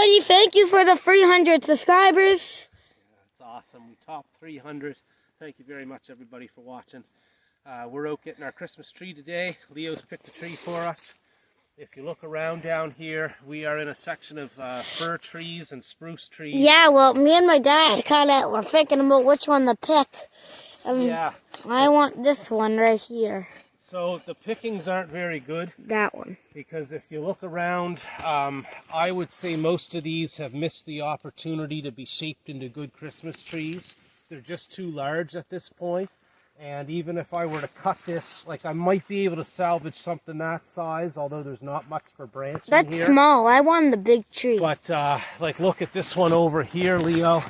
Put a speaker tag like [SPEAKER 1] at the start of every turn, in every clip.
[SPEAKER 1] everybody. Thank you for the 300 subscribers.
[SPEAKER 2] That's awesome. We topped 300. Thank you very much, everybody, for watching. We're out getting our Christmas tree today. Leo's picked a tree for us. If you look around down here, we are in a section of fir trees and spruce trees.
[SPEAKER 1] Yeah, well, me and my dad kind of were thinking about which one to pick.
[SPEAKER 2] Yeah.
[SPEAKER 1] I want this one right here.
[SPEAKER 2] So the pickings aren't very good.
[SPEAKER 1] That one.
[SPEAKER 2] Because if you look around, I would say most of these have missed the opportunity to be shaped into good Christmas trees. They're just too large at this point. And even if I were to cut this, like I might be able to salvage something that size, although there's not much for branching here.
[SPEAKER 1] That's small. I want the big tree.
[SPEAKER 2] But like look at this one over here, Leo.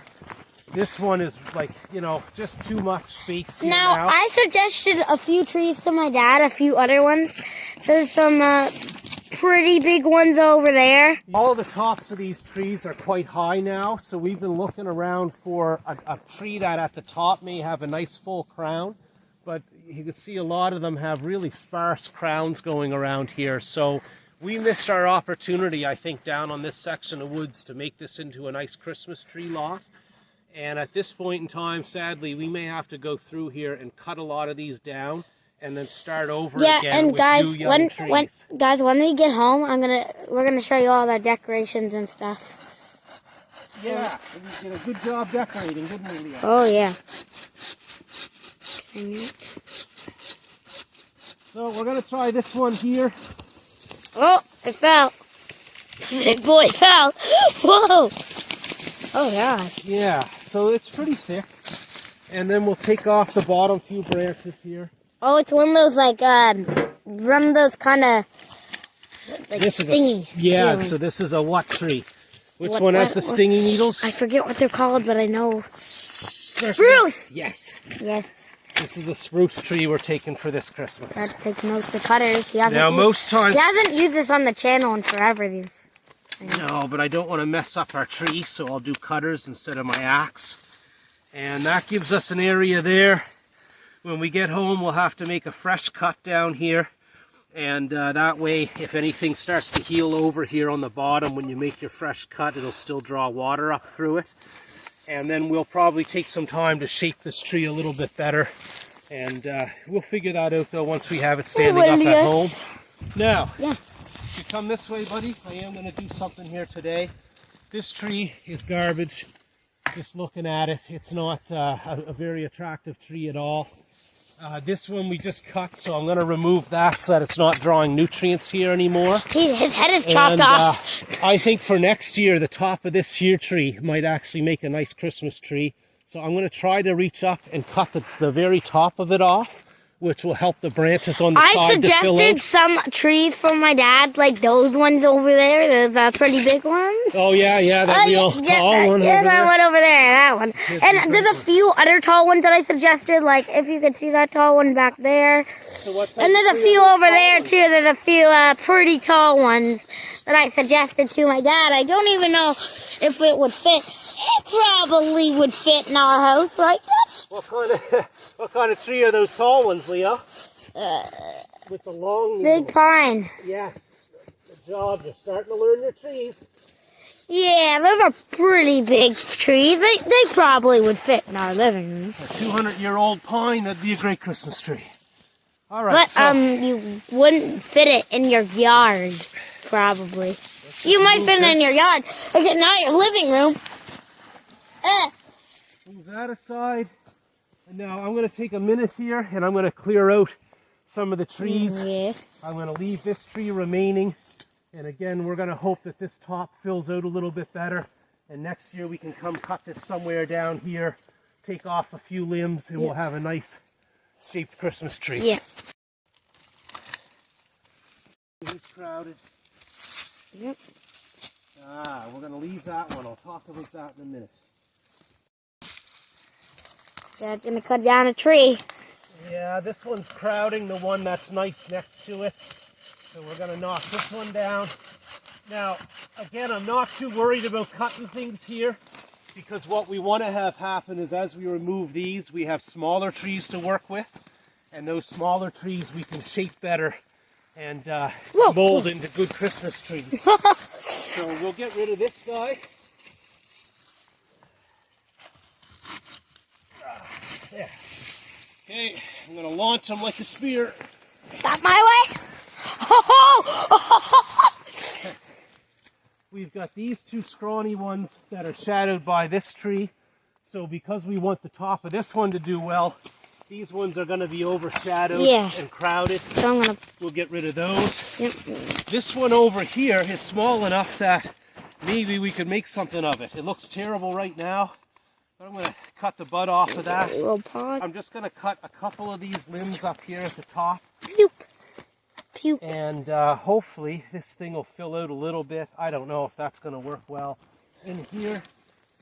[SPEAKER 2] This one is like, you know, just too much space here now.
[SPEAKER 1] I suggested a few trees to my dad, a few other ones. There's some pretty big ones over there.
[SPEAKER 2] All of the tops of these trees are quite high now, so we've been looking around for a tree that at the top may have a nice full crown, but you can see a lot of them have really sparse crowns going around here. So we missed our opportunity, I think, down on this section of woods to make this into a nice Christmas tree lot. And at this point in time, sadly, we may have to go through here and cut a lot of these down and then start over again with new young trees.
[SPEAKER 1] When we get home, we're gonna show you all the decorations and stuff.
[SPEAKER 2] Yeah, we did a good job decorating, didn't we, Leo?
[SPEAKER 1] Oh yeah.
[SPEAKER 2] So we're gonna try this one here.
[SPEAKER 1] Oh, it fell. Big boy fell. Whoa. Oh yeah.
[SPEAKER 2] Yeah, so it's pretty thick. And then we'll take off the bottom few branches here.
[SPEAKER 1] Oh, it's one of those kind of
[SPEAKER 2] this
[SPEAKER 1] stingy.
[SPEAKER 2] So this is a what tree? Which one has the stingy needles?
[SPEAKER 1] I forget what they're called, but I know.
[SPEAKER 2] Spruce! Yes.
[SPEAKER 1] Yes.
[SPEAKER 2] This is a spruce tree we're taking for this Christmas.
[SPEAKER 1] That takes most of the cutters. He
[SPEAKER 2] hasn't
[SPEAKER 1] used this on the channel in forever.
[SPEAKER 2] No, but I don't want to mess up our tree, so I'll do cutters instead of my axe. And that gives us an area there. When we get home, we'll have to make a fresh cut down here. And that way, if anything starts to heal over here on the bottom, when you make your fresh cut, it'll still draw water up through it. And then we'll probably take some time to shape this tree a little bit better. And we'll figure that out, though, once we have it standing up at home. Now, if you come this way, buddy, I am going to do something here today. This tree is garbage. Just looking at it, it's not a very attractive tree at all. This one we just cut, so I'm going to remove that so that it's not drawing nutrients here anymore.
[SPEAKER 1] His head is chopped off.
[SPEAKER 2] I think for next year, the top of this here tree might actually make a nice Christmas tree. So I'm going to try to reach up and cut the very top of it off, which will help the branches on the side to fill out.
[SPEAKER 1] I suggested some trees from my dad, like those ones over there. Those pretty big ones.
[SPEAKER 2] Oh, yeah, that real tall one over there.
[SPEAKER 1] That one over there, that one. And there's a few other tall ones that I suggested, like if you could see that tall one back there. And there's a few over there, too. There's a few pretty tall ones that I suggested to my dad. I don't even know if it would fit. It probably would fit in our house like that.
[SPEAKER 2] What kind of tree are those tall ones, Leo? With the long needles.
[SPEAKER 1] Big pine.
[SPEAKER 2] Yes. Good job. You're starting to learn your trees.
[SPEAKER 1] Yeah, those are pretty big trees. They probably would fit in our living room.
[SPEAKER 2] A 200-year-old pine, that'd be a great Christmas tree. All right.
[SPEAKER 1] But you wouldn't fit it in your yard, probably. You might fit it in your yard, but not your living room.
[SPEAKER 2] Move that aside. And now I'm going to take a minute here and I'm going to clear out some of the trees. I'm going to leave this tree remaining. And again, we're going to hope that this top fills out a little bit better. And next year we can come cut this somewhere down here, take off a few limbs, and we'll have a nice shaped Christmas tree.
[SPEAKER 1] Yeah.
[SPEAKER 2] It's crowded.
[SPEAKER 1] Yep.
[SPEAKER 2] We're going to leave that one. I'll talk about that in a minute.
[SPEAKER 1] Dad's going to cut down a tree.
[SPEAKER 2] Yeah, this one's crowding the one that's nice next to it. So we're going to knock this one down. Now, again, I'm not too worried about cutting things here, because what we want to have happen is as we remove these, we have smaller trees to work with. And those smaller trees we can shape better and mold into good Christmas trees. So we'll get rid of this guy. There. Okay, I'm gonna launch him like a spear.
[SPEAKER 1] That my way? Oh!
[SPEAKER 2] We've got these two scrawny ones that are shadowed by this tree. So because we want the top of this one to do well, these ones are gonna be overshadowed and crowded.
[SPEAKER 1] So I'm gonna...
[SPEAKER 2] We'll get rid of those.
[SPEAKER 1] Yep.
[SPEAKER 2] This one over here is small enough that maybe we could make something of it. It looks terrible right now, but I'm going to cut the bud off of that. I'm just going to cut a couple of these limbs up here at the top.
[SPEAKER 1] Pew. Pew.
[SPEAKER 2] And hopefully this thing will fill out a little bit. I don't know if that's going to work well. In here,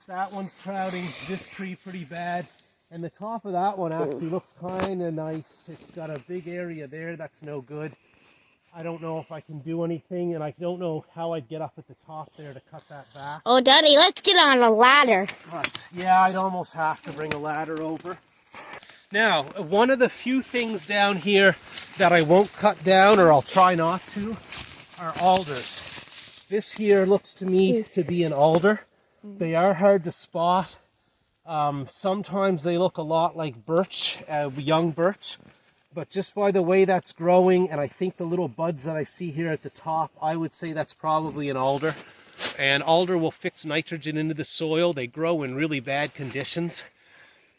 [SPEAKER 2] that one's crowding this tree pretty bad. And the top of that one actually looks kind of nice. It's got a big area there that's no good. I don't know if I can do anything, and I don't know how I'd get up at the top there to cut that back.
[SPEAKER 1] Oh, Daddy, let's get on a ladder.
[SPEAKER 2] But yeah, I'd almost have to bring a ladder over. Now, one of the few things down here that I won't cut down, or I'll try not to, are alders. This here looks to me to be an alder. They are hard to spot. Sometimes they look a lot like birch, young birch, but just by the way that's growing, and I think the little buds that I see here at the top, I would say that's probably an alder. And alder will fix nitrogen into the soil. They grow in really bad conditions.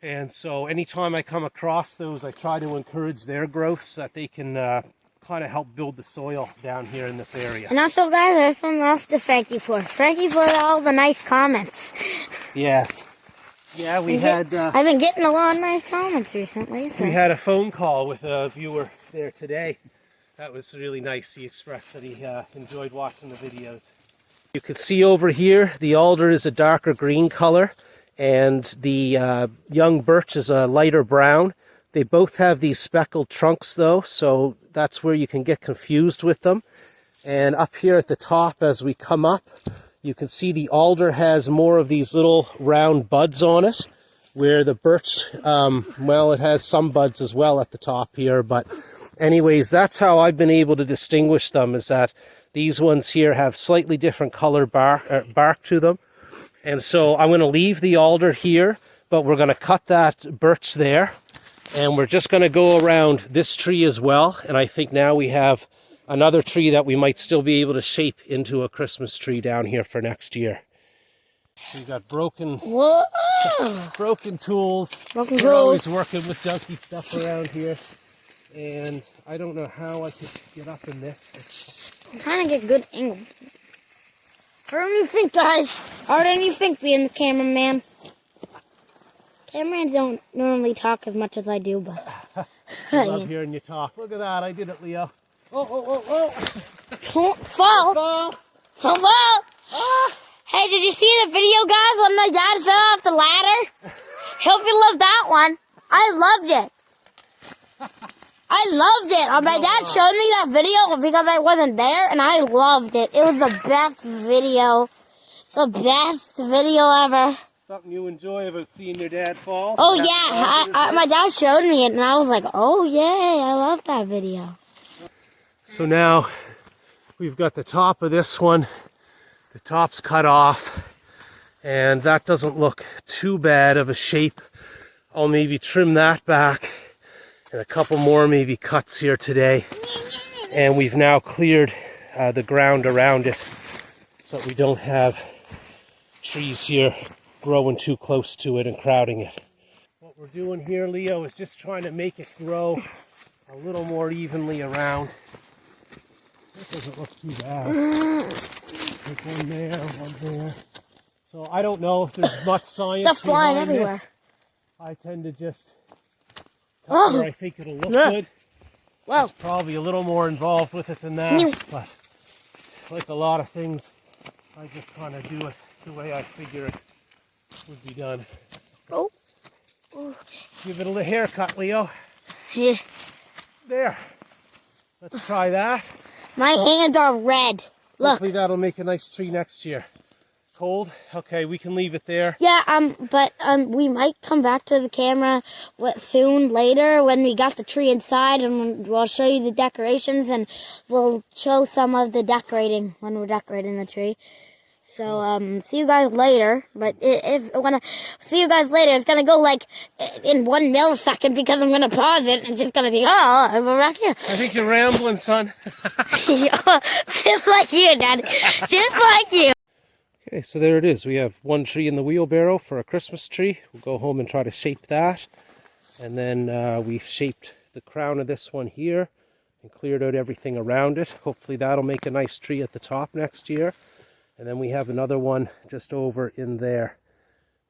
[SPEAKER 2] And so anytime I come across those, I try to encourage their growth so that they can kind of help build the soil down here in this area.
[SPEAKER 1] And also, guys, there's something else to thank you for. Thank you for all the nice comments.
[SPEAKER 2] Yes. Yeah, we had...
[SPEAKER 1] I've been getting a lot of nice comments recently. So.
[SPEAKER 2] We had a phone call with a viewer there today. That was really nice. He expressed that he enjoyed watching the videos. You can see over here, the alder is a darker green color, and the young birch is a lighter brown. They both have these speckled trunks though, so that's where you can get confused with them. And up here at the top, as we come up, you can see the alder has more of these little round buds on it, where the birch, well, it has some buds as well at the top here. But anyways, that's how I've been able to distinguish them, is that these ones here have slightly different color bark to them. And so I'm going to leave the alder here, but we're going to cut that birch there. And we're just going to go around this tree as well. And I think now we have another tree that we might still be able to shape into a Christmas tree down here for next year. We've got broken tools. We're always working with junky stuff around here. And I don't know how I could get up in this.
[SPEAKER 1] I'm trying to get good angle. How do you think, guys? How do you think being the cameraman? Cameramans don't normally talk as much as I do, but...
[SPEAKER 2] I love hearing you talk. Look at that. I did it, Leo. Oh.
[SPEAKER 1] Don't fall. Don't fall. Ah. Hey, did you see the video, guys, when my dad fell off the ladder? Hope you loved that one. I loved it. I loved it. My dad showed me that video because I wasn't there, and I loved it. It was the best video. The best video ever.
[SPEAKER 2] Something you enjoy about seeing your dad fall?
[SPEAKER 1] Oh, yeah. My dad showed me it, and I was like, oh, yay. I love that video.
[SPEAKER 2] So now we've got the top of this one. The top's cut off, and that doesn't look too bad of a shape. I'll maybe trim that back, and a couple more maybe cuts here today. And we've now cleared the ground around it so we don't have trees here growing too close to it and crowding it. What we're doing here, Leo, is just trying to make it grow a little more evenly around. That doesn't look too bad. Take one there. So I don't know if there's much science behind everywhere. This. I tend to just cut where I think it'll look good. There's probably a little more involved with it than that, but like a lot of things, I just kind of do it the way I figure it would be done.
[SPEAKER 1] Oh. Okay.
[SPEAKER 2] Give it a little haircut, Leo.
[SPEAKER 1] Yeah.
[SPEAKER 2] There. Let's try that.
[SPEAKER 1] My hands are red. Look.
[SPEAKER 2] Hopefully that'll make a nice tree next year. Cold? Okay, we can leave it there.
[SPEAKER 1] Yeah, but we might come back to the camera soon later when we got the tree inside, and we'll show you the decorations, and we'll show some of the decorating when we're decorating the tree. So see you guys later. But if I wanna see you guys later, it's gonna go like in 1 millisecond because I'm gonna pause it. And it's just gonna be we're back here.
[SPEAKER 2] I think you're rambling, son.
[SPEAKER 1] Just like you, Dad. Just like you.
[SPEAKER 2] Okay, so there it is. We have one tree in the wheelbarrow for a Christmas tree. We'll go home and try to shape that. And then we've shaped the crown of this one here and cleared out everything around it. Hopefully that'll make a nice tree at the top next year. And then we have another one just over in there,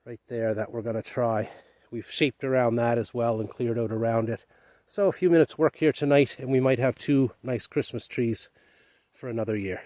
[SPEAKER 2] right there, that we're going to try. We've shaped around that as well and cleared out around it. So a few minutes work here tonight, and we might have 2 nice Christmas trees for another year.